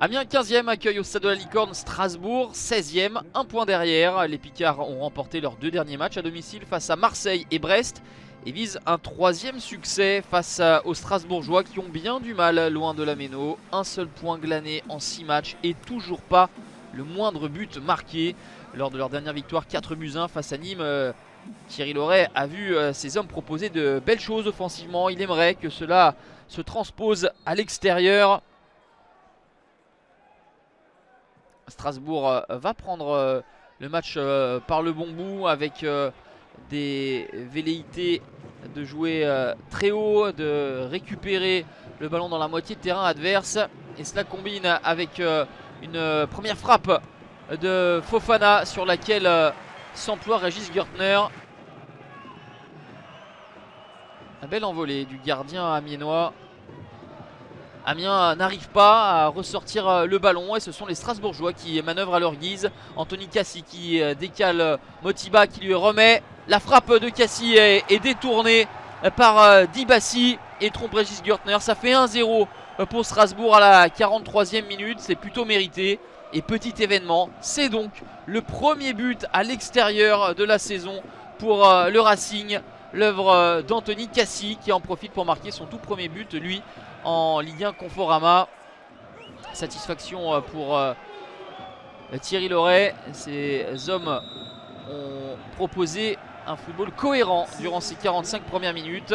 Amiens 15e accueille au stade de la Licorne Strasbourg 16e, un point derrière. Les Picards ont remporté leurs deux derniers matchs à domicile face à Marseille et Brest et visent un troisième succès face aux Strasbourgeois qui ont bien du mal loin de la Méno. Un seul point glané en 6 matchs et toujours pas le moindre but marqué. Lors de leur dernière victoire 4-1 face à Nîmes, Thierry Loret a vu ses hommes proposer de belles choses offensivement. Il aimerait que cela se transpose à l'extérieur. Strasbourg va prendre le match par le bon bout avec des velléités de jouer très haut, de récupérer le ballon dans la moitié de terrain adverse. Et cela combine avec une première frappe de Fofana sur laquelle s'emploie Régis Gürtner. Un bel envolé du gardien amiénois. Amiens n'arrive pas à ressortir le ballon et ce sont les Strasbourgeois qui manœuvrent à leur guise. Anthony Cassi qui décale Motiba qui lui remet. La frappe de Cassi est détournée par Dibassi et trompe Régis Gürtner. Ça fait 1-0 pour Strasbourg à la 43e minute. C'est plutôt mérité. Et petit événement, c'est donc le premier but à l'extérieur de la saison pour le Racing. L'œuvre d'Anthony Cassi qui en profite pour marquer son tout premier but, lui, en Ligue 1 Conforama. Satisfaction pour Thierry Loret. Ces hommes ont proposé un football cohérent durant ces 45 premières minutes.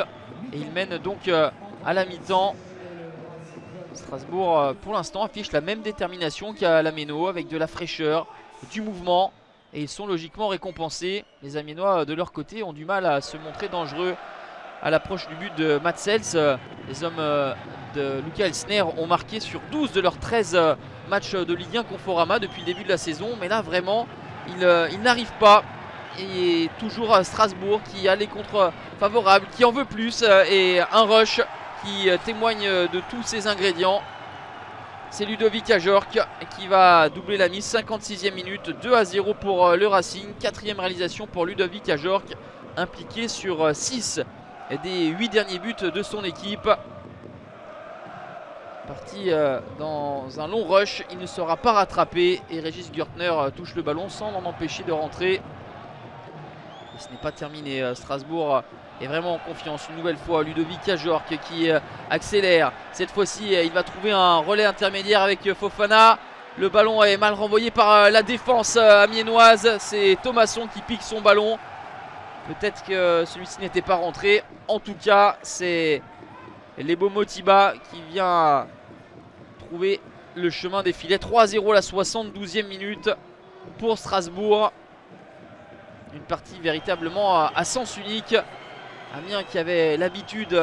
Et ils mènent donc à la mi-temps. Strasbourg, pour l'instant, affiche la même détermination qu'à la Méno, avec de la fraîcheur, du mouvement. Et ils sont logiquement récompensés. Les Amiénois, de leur côté, ont du mal à se montrer dangereux à l'approche du but de Matsels. Les hommes de Luca Elsner ont marqué sur 12 de leurs 13 matchs de Ligue 1 Conforama depuis le début de la saison. Mais là, vraiment, ils n'arrivent pas. Et toujours Strasbourg qui a les contres favorables, qui en veut plus. Et un rush qui témoigne de tous ces ingrédients. C'est Ludovic Ajorc qui va doubler la mise. 56e minute, 2-0 pour le Racing. 4e réalisation pour Ludovic Ajorc, impliqué sur 6 des 8 derniers buts de son équipe. Parti dans un long rush, il ne sera pas rattrapé et Régis Gürtner touche le ballon sans l'en empêcher de rentrer. Et ce n'est pas terminé. Strasbourg est vraiment en confiance une nouvelle fois. Ludovic Ajorc qui accélère. Cette fois-ci, il va trouver un relais intermédiaire avec Fofana. Le ballon est mal renvoyé par la défense amiénoise. C'est Thomasson qui pique son ballon. Peut-être que celui-ci n'était pas rentré. En tout cas, c'est Lebo Motiba qui vient trouver le chemin des filets. 3-0 à la 72e minute pour Strasbourg. Une partie véritablement à sens unique. Amiens qui avait l'habitude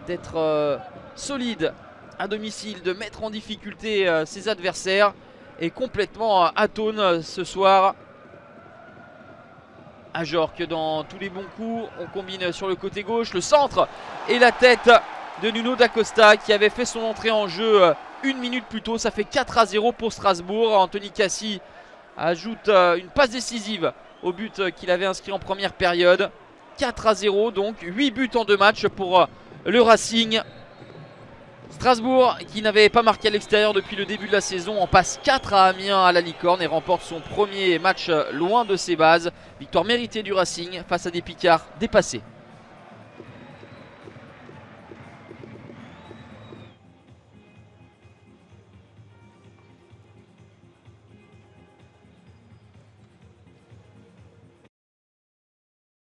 d'être solide à domicile, de mettre en difficulté ses adversaires, est complètement atone ce soir. Ajorc dans tous les bons coups. On combine sur le côté gauche, le centre et la tête de Nuno Dacosta qui avait fait son entrée en jeu une minute plus tôt. Ça fait 4-0 pour Strasbourg. Anthony Cassi ajoute une passe décisive au but qu'il avait inscrit en première période. 4-0 donc, 8 buts en 2 matchs pour le Racing. Strasbourg qui n'avait pas marqué à l'extérieur depuis le début de la saison en passe 4 à Amiens à la Licorne et remporte son premier match loin de ses bases. Victoire méritée du Racing face à des Picards dépassés.